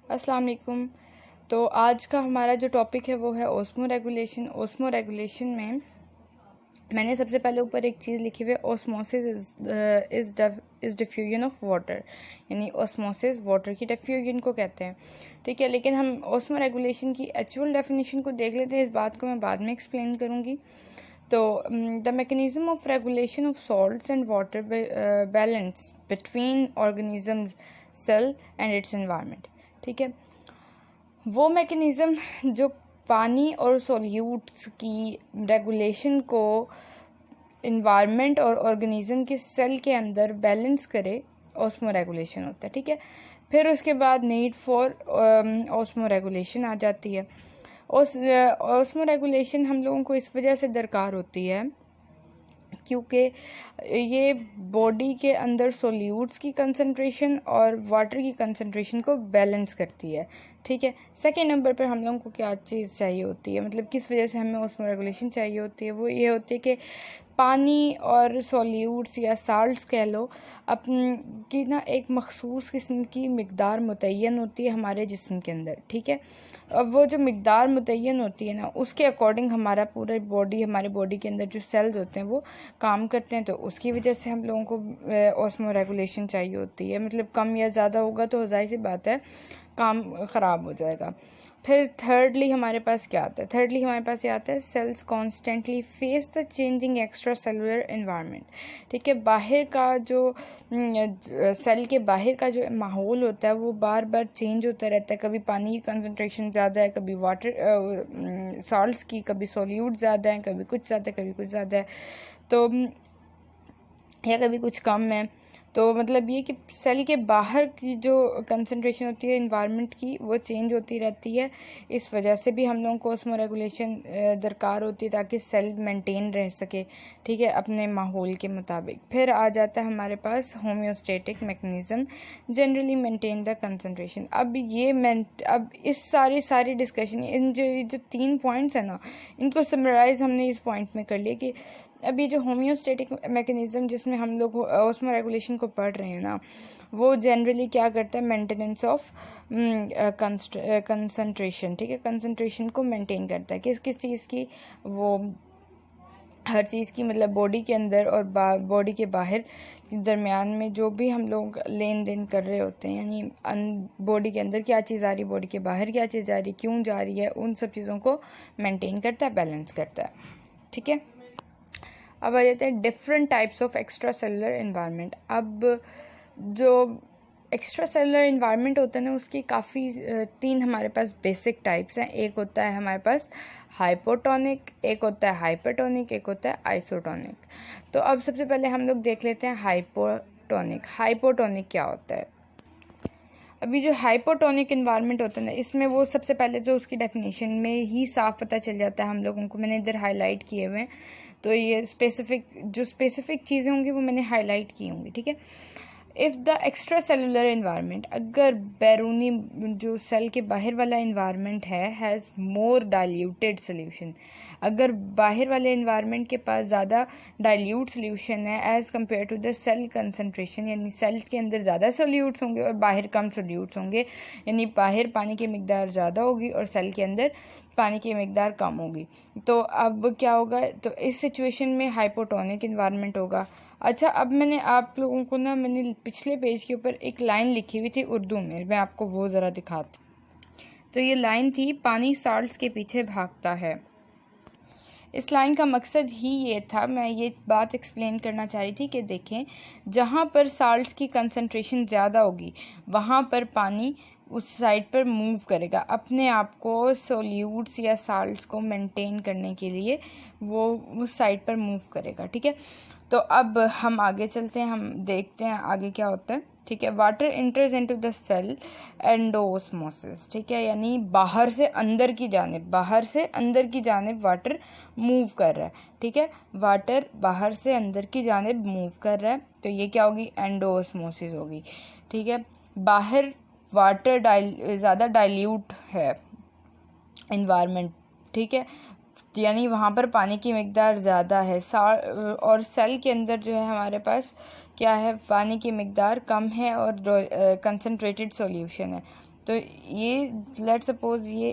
अस्सलाम वालेकुम। तो आज का हमारा जो टॉपिक है वो है ओस्मो रेगुलेशन। ओस्मो रेगुलेशन में मैंने सबसे पहले ऊपर एक चीज़ लिखी हुई है, osmosis is diffusion of water, यानी ओस्मोसिस वाटर की डिफ्यूजन को कहते हैं। ठीक है, लेकिन हम ओस्मो रेगुलेशन की एक्चुअल डेफिनेशन को देख लेते हैं। इस बात को मैं बाद में एक्सप्लेन करूँगी। तो the mechanism of regulation of salts and water balance between organisms, cell and its environment. ठीक है, वो मैकेनिज़्म जो पानी और सॉल्यूट्स की रेगुलेशन को इन्वायरमेंट और ऑर्गेनिज़म के सेल के अंदर बैलेंस करे, ऑस्मो रेगुलेशन होता है। ठीक है, फिर उसके बाद नीड फॉर ऑस्मो रेगुलेशन आ जाती है। ऑस्मो रेगुलेशन हम लोगों को इस वजह से दरकार होती है क्योंकि ये बॉडी के अंदर सोल्यूट्स की कंसंट्रेशन और वाटर की कंसंट्रेशन को बैलेंस करती है। ठीक है, सेकेंड नंबर पर हम लोगों को क्या चीज़ चाहिए होती है, मतलब किस वजह से हमें ऑस्मो रेगुलेशन चाहिए होती है, वो ये होती है कि पानी और सॉल्यूट्स या साल्ट्स कह लो की ना एक मखसूस किस्म की मिकदार मुतय्यन होती है हमारे जिस्म के अंदर। ठीक है, अब वो जो मिकदार मुतय्यन होती है ना, उसके अकॉर्डिंग हमारा पूरा बॉडी, हमारे बॉडी के अंदर जो सेल्स होते हैं वो काम करते हैं। तो उसकी वजह से हम लोगों को ऑस्मो रेगुलेशन चाहिए होती है। मतलब कम या ज़्यादा होगा तो जाहिर सी बात है काम ख़राब हो जाएगा। फिर थर्डली हमारे पास क्या आता है? थर्डली हमारे पास ये आता है, cells constantly face the changing extracellular environment. ठीक है, बाहर का जो सेल के बाहर का जो माहौल होता है वो बार बार चेंज होता रहता है। कभी पानी की कंसंट्रेशन ज़्यादा है, कभी वाटर सॉल्ट्स की, कभी सॉल्यूट ज़्यादा है, कभी कुछ ज़्यादा है, कभी कुछ ज़्यादा है, तो या कभी कुछ कम है। तो मतलब ये कि सेल के बाहर की जो कंसंट्रेशन होती है इन्वायरमेंट की वो चेंज होती रहती है। इस वजह से भी हम लोगों को ऑस्मो रेगुलेशन दरकार होती है ताकि सेल मेंटेन रह सके। ठीक है, अपने माहौल के मुताबिक। फिर आ जाता है हमारे पास homeostatic mechanism, generally maintain the concentration. अब इस सारी डिस्कशन, इन जो 3 पॉइंट्स हैं ना, इनको समराइज़ हमने इस पॉइंट में कर लिया कि अभी जो होम्योस्टेटिक मैकेनिज़्म जिसमें हम लोग ऑस्मो रेगुलेशन को पढ़ रहे हैं ना, वो जनरली क्या करता है, मेंटेनेंस ऑफ कंसंट्रेशन। ठीक है, कंसंट्रेशन को मेंटेन करता है किस किस चीज़ की, वो हर चीज़ की, मतलब बॉडी के अंदर और बॉडी के बाहर दरमियान में जो भी हम लोग लेन देन कर रहे होते हैं, यानी बॉडी के अंदर क्या चीज़ आ रही है, बॉडी के बाहर क्या चीज़ आ रही है, क्यों जा रही है, उन सब चीज़ों को मेंटेन करता है, बैलेंस करता है। ठीक है, अब आ जाते हैं different types of extracellular environment. अब जो एक्स्ट्रा सेलुलर एनवायरनमेंट होता है ना, उसकी काफ़ी 3 हमारे पास बेसिक टाइप्स हैं। एक होता है हमारे पास हाइपोटोनिक, एक होता है हाइपरटोनिक, एक होता है आइसोटोनिक। तो अब सबसे पहले हम लोग देख लेते हैं हाइपोटोनिक। हाइपोटोनिक क्या होता है? अभी जो हाइपोटोनिक इन्वायरमेंट होता है ना, इसमें वो सबसे पहले तो उसकी डेफिनेशन में ही साफ पता चल जाता है हम लोगों को। मैंने इधर हाईलाइट किए हुए हैं, तो ये स्पेसिफिक चीज़ें होंगी वो मैंने हाईलाइट की होंगी। ठीक है, if the extra cellular environment, अगर बैरूनी जो सेल के बाहर वाला इन्वायरमेंट है, हैज़ मोर डाइल्यूटेड सोल्यूशन, अगर बाहर वाले इन्वायरमेंट के पास ज़्यादा डाइल्यूट सोल्यूशन है as compare to the cell concentration, यानी सेल के अंदर ज़्यादा सोल्यूट्स होंगे और बाहर कम सोल्यूट्स होंगे, यानी बाहर पानी की मिकदार ज़्यादा होगी और सेल के अंदर पानी की मिकदार कम होगी। तो अब क्या होगा, तो इस सिचुएशन में हाइपोटोनिक इन्वायरमेंट होगा। अच्छा, अब मैंने आप लोगों को ना, मैंने पिछले पेज के ऊपर एक लाइन लिखी हुई थी उर्दू में, मैं आपको वो ज़रा दिखाती। तो ये लाइन थी, पानी साल्ट्स के पीछे भागता है। इस लाइन का मकसद ही ये था, मैं ये बात एक्सप्लेन करना चाह रही थी कि देखें, जहाँ पर साल्ट्स की कंसंट्रेशन ज़्यादा होगी वहाँ पर पानी उस साइड पर मूव करेगा, अपने आप को सोल्यूट्स या साल्ट्स को मेंटेन करने के लिए वो उस साइड पर मूव करेगा। ठीक है, तो अब हम आगे चलते हैं, हम देखते हैं आगे क्या होता है। ठीक है, water enters into the cell endosmosis. ठीक है, यानी बाहर से अंदर की जानिब वाटर मूव कर रहा है। ठीक है, वाटर बाहर से अंदर की जानिब मूव कर रहा है, तो ये क्या होगी, एंडोस्मोसिस होगी। ठीक है, बाहर वाटर ज़्यादा डाइल्यूट है इन्वायरमेंट। ठीक है, यानी वहाँ पर पानी की मिकदार ज़्यादा है, और सेल के अंदर जो है हमारे पास क्या है, पानी की मिकदार कम है और कंसंट्रेटेड सॉल्यूशन है। तो ये लेट सपोज ये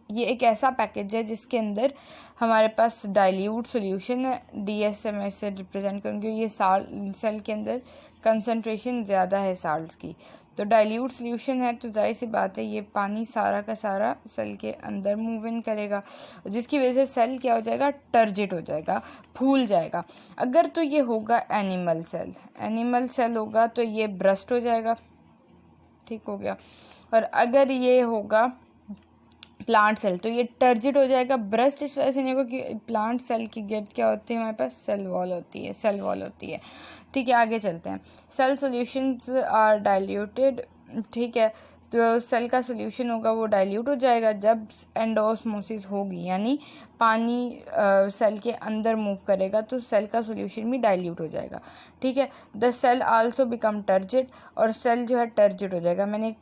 एक ऐसा पैकेज है जिसके अंदर हमारे पास डाइल्यूट सॉल्यूशन है, DSM से रिप्रेजेंट करेंगे। ये सेल के अंदर कंसंट्रेशन ज़्यादा है साल्ट्स की, तो डाइल्यूट सॉल्यूशन है, तो जाहिर सी बात है ये पानी सारा का सारा सेल के अंदर मूव इन करेगा, जिसकी वजह से सेल क्या हो जाएगा, टर्जिट हो जाएगा, फूल जाएगा। अगर तो ये होगा एनिमल सेल होगा तो ये ब्रस्ट हो जाएगा, ठीक हो गया। और अगर ये होगा प्लांट सेल तो ये टर्जिट हो जाएगा। ब्रस्ट इस वजह से नहीं होगा कि प्लांट सेल की गिर्द क्या होती है, हमारे पास सेल वॉल होती है। ठीक है, आगे चलते हैं। सेल सॉल्यूशंस आर डाइल्यूटेड, ठीक है, तो सेल का सॉल्यूशन होगा वो डाइल्यूट हो जाएगा जब एंडोस्मोसिस होगी, यानी पानी सेल के अंदर मूव करेगा तो सेल का सॉल्यूशन भी डाइल्यूट हो जाएगा। ठीक है, the cell also become turgid, और सेल जो है टर्जिट हो जाएगा। मैंने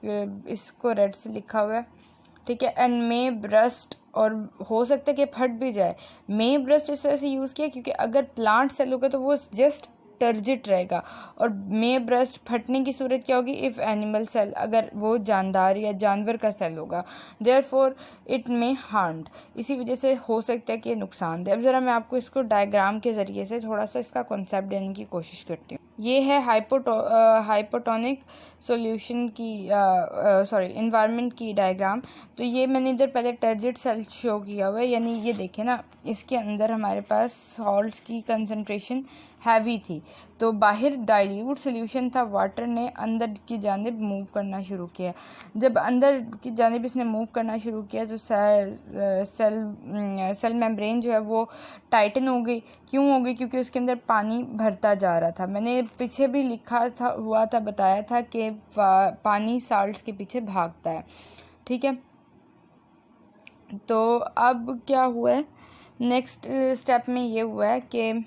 इसको रेड से लिखा हुआ है, ठीक है। एंड मे ब्रस्ट, और हो सकता है कि फट भी जाए। मे ब्रस्ट इस वजह से यूज़ किया क्योंकि अगर प्लांट सेल होगा तो वो जस्ट टर्जिट रहेगा, और मे ब्रस्ट फटने की सूरत क्या होगी, इफ़ एनिमल सेल, अगर वो जानदार या जानवर का सेल होगा, देयरफॉर इट मे हार्म्ड, इसी वजह से हो सकता है कि नुकसान दे। अब ज़रा मैं आपको इसको डायग्राम के ज़रिए से थोड़ा सा इसका कॉन्सेप्ट देने की कोशिश करती हूँ। ये है हाइपोटोनिक सॉल्यूशन की इन्वायरमेंट की डायग्राम। तो ये मैंने इधर पहले टर्जिट सेल शो किया हुआ है, यानी ये देखें ना, इसके अंदर हमारे पास सॉल्ट्स की कंसंट्रेशन हैवी थी, तो बाहर डाइल्यूट सॉल्यूशन था, वाटर ने अंदर की जानिब मूव करना शुरू किया। जब अंदर की जानिब इसने मूव करना शुरू किया तो सेल मेम्ब्रेन जो है वो टाइटन हो गई। क्यों हो गई, क्योंकि उसके अंदर पानी भरता जा रहा था। मैंने पीछे भी बताया था कि पानी साल्ट्स के पीछे भागता है, ठीक है। तो अब क्या हुआ है, नेक्स्ट स्टेप में ये हुआ है कि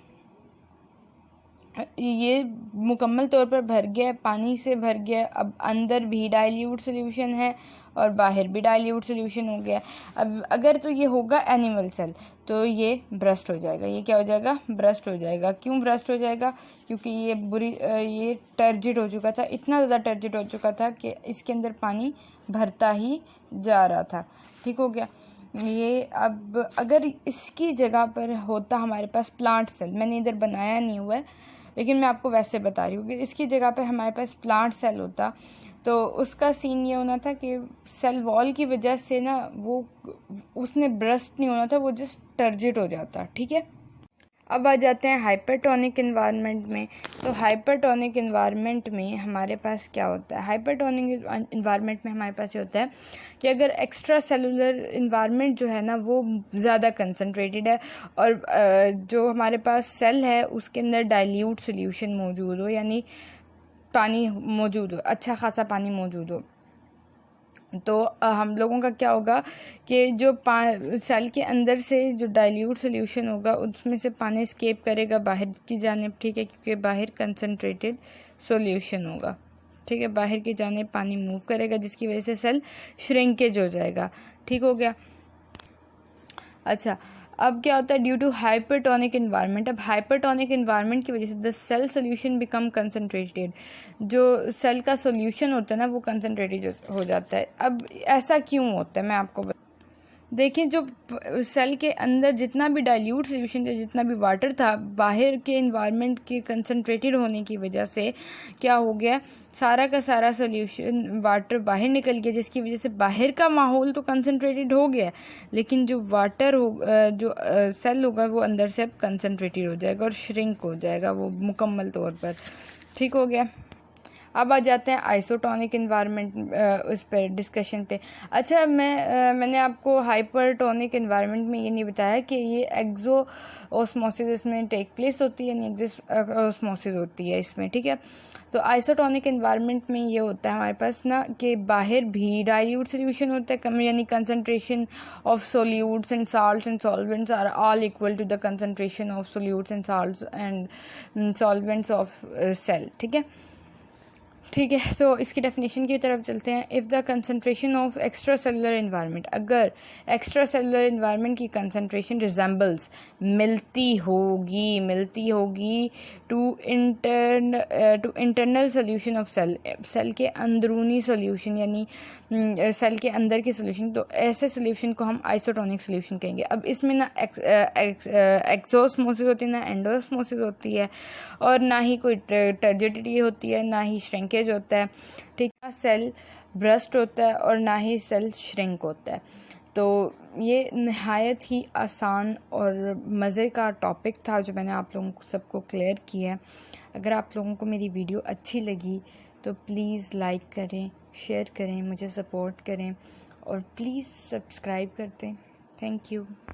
ये मुकम्मल तौर पर भर गया, पानी से भर गया। अब अंदर भी डाइल्यूट सॉल्यूशन है और बाहर भी डाइल्यूट सॉल्यूशन हो गया। अब अगर तो ये होगा एनिमल सेल तो ये ब्रस्ट हो जाएगा। ये क्या हो जाएगा, ब्रस्ट हो जाएगा। क्यों ब्रस्ट हो जाएगा, क्योंकि ये टर्जिट हो चुका था, इतना ज़्यादा टर्जिट हो चुका था कि इसके अंदर पानी भरता ही जा रहा था, ठीक हो गया ये। अब अगर इसकी जगह पर होता हमारे पास प्लांट सेल, मैंने इधर बनाया नहीं हुआ है लेकिन मैं आपको वैसे बता रही हूँ कि इसकी जगह पे हमारे पास प्लांट सेल होता तो उसका सीन ये होना था कि सेल वॉल की वजह से ना वो उसने ब्रस्ट नहीं होना था, वो जस्ट टर्जिट हो जाता, ठीक है। अब आ जाते हैं हाइपरटोनिक इन्वायरमेंट में। तो हाइपरटोनिक इन्वायरमेंट में हमारे पास क्या होता है, हाइपरटोनिक इन्वायरमेंट में हमारे पास ये होता है कि अगर एक्स्ट्रा सेलुलर इन्वायरमेंट जो है ना वो ज़्यादा कंसंट्रेटेड है और जो हमारे पास सेल है उसके अंदर डाइल्यूट सॉल्यूशन मौजूद हो, यानी पानी मौजूद हो, अच्छा खासा पानी मौजूद हो, तो हम लोगों का क्या होगा कि जो सेल के अंदर से जो डाइल्यूट सॉल्यूशन होगा उसमें से पानी स्केप करेगा बाहर की जानिब, ठीक है, क्योंकि बाहर कंसंट्रेटेड सॉल्यूशन होगा, ठीक है, बाहर की जानिब पानी मूव करेगा जिसकी वजह से सेल श्रिंकेज हो जाएगा, ठीक हो गया। अच्छा, अब क्या होता है, ड्यू टू हाइपरटोनिक इन्वायरमेंट, अब हाइपरटोनिक इन्वायरमेंट की वजह से the cell solution become concentrated, जो सेल का सोल्यूशन होता है ना वो कंसनट्रेटेड हो जाता है। अब ऐसा क्यों होता है मैं आपको देखिए, जो सेल के अंदर जितना भी डाइल्यूट सोल्यूशन था, जितना भी वाटर था, बाहर के इन्वायरमेंट के कंसनट्रेटेड होने की वजह से क्या हो गया, सारा का सारा सोल्यूशन वाटर बाहर निकल गया, जिसकी वजह से बाहर का माहौल तो कंसनट्रेटेड हो गया लेकिन जो वाटर हो जो सेल होगा वो अंदर से अब कंसनट्रेटेड हो जाएगा और श्रिंक हो जाएगा वो मुकम्मल तौर पर, ठीक हो गया। अब आ जाते हैं आइसोटोनिक इन्वायरमेंट उस पर डिस्कशन पे। अच्छा, मैंने आपको हाइपरटोनिक इन्वायरमेंट में ये नहीं बताया कि ये एक्सो ऑस्मोसिस इसमें टेक प्लेस होती है, यानी एक्सो ऑस्मोसिस होती है इसमें, ठीक है। तो आइसोटोनिक इन्वायरमेंट में ये होता है हमारे पास ना कि बाहर भी डाइल्यूट सोल्यूशन होता है कम, यानी concentration of solutes and salts and solvents are all equal to the concentration of solutes and salts and solvents of cell, ठीक है। ठीक है, तो इसकी डेफिनेशन की तरफ चलते हैं। If the concentration of extracellular environment, अगर एक्स्ट्रा सेलुलर इन्वायरमेंट की कंसनट्रेशन रिजेंबल्स मिलती होगी to internal solution of cell के अंदरूनी सोल्यूशन, यानी सेल के अंदर के सोल्यूशन, तो ऐसे सोल्यूशन को हम आइसोटोनिक सोल्यूशन कहेंगे। अब इसमें ना एक्सोस्मोसिस होती है, ना एंडोस्मोसिस होती है, और ना ही कोई टर्जिडिटी होती है, ना ही श्रिंकेज होता है। ठीक है, सेल ब्रस्ट होता है और ना ही सेल श्रिंक होता है। तो ये नहायत ही आसान और मज़े का टॉपिक था जो मैंने आप लोगों को सबको क्लियर किया है। अगर आप लोगों को मेरी वीडियो अच्छी लगी तो प्लीज़ लाइक करें, शेयर करें, मुझे सपोर्ट करें और प्लीज़ सब्सक्राइब कर दें। Thank you.